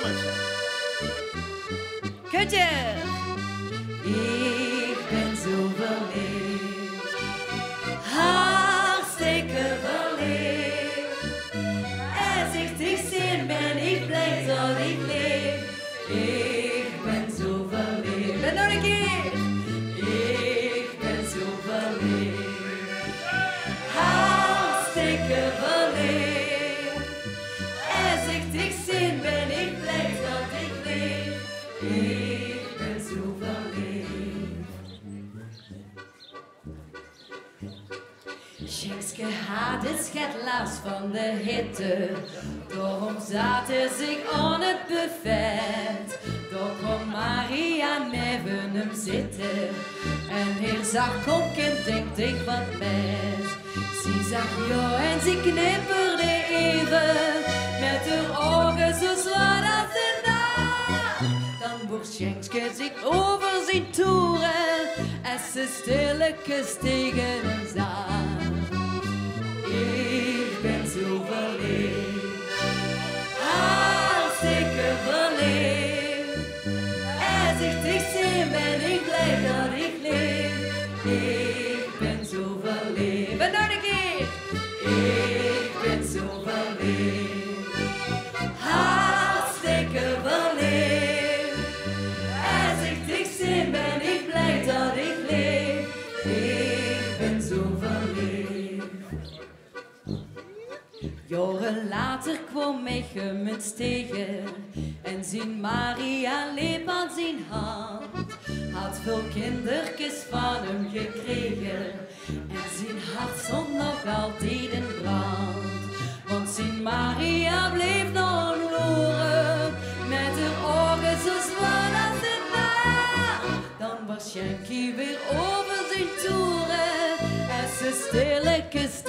jongens. Kutje. Ik ben zo verleefd, hartstikke verleefd. Als ik dich zie ben ik blij dat ik leef. Ik ben zo verleefd. En nog een keer. Ik ben zo verleefd, hartstikke verleefd. Als ik dich zie ben ik blij dat ik leef. Ik ben zo verleefd. Schinkske had het schet last van de hitte. Daarom zaten zich aan het buffet. Daar kwam Maria neven hem zitten. En hier zag kom kind, denkt ik wat best. Ze zag jou en ze knipperde even. Met haar ogen zo zwaar als een nacht. Dan boort Schinkske zich over zijn toeren. En ze stilletjes tegen hem zag. Ik ben zo verleefd, hartstikke verleefd. Als ik dich zie ben ik blij dat ik leef. Ik ben zo verleefd. En nog een keer. Ik ben zo verleefd, hartstikke verleefd. Als ik dich zie ben ik blij dat ik leef. Ik ben zo verleefd. Jaren later kwam mij gemunt tegen en zien Maria leep aan zijn hand. Had veel kindertjes van hem gekregen en zijn hart stond nog altijd in brand. Want zijn Maria bleef nog loeren met haar ogen zo zwaar als een nacht. Dan was Shanky weer over zijn toeren en ze stilletjes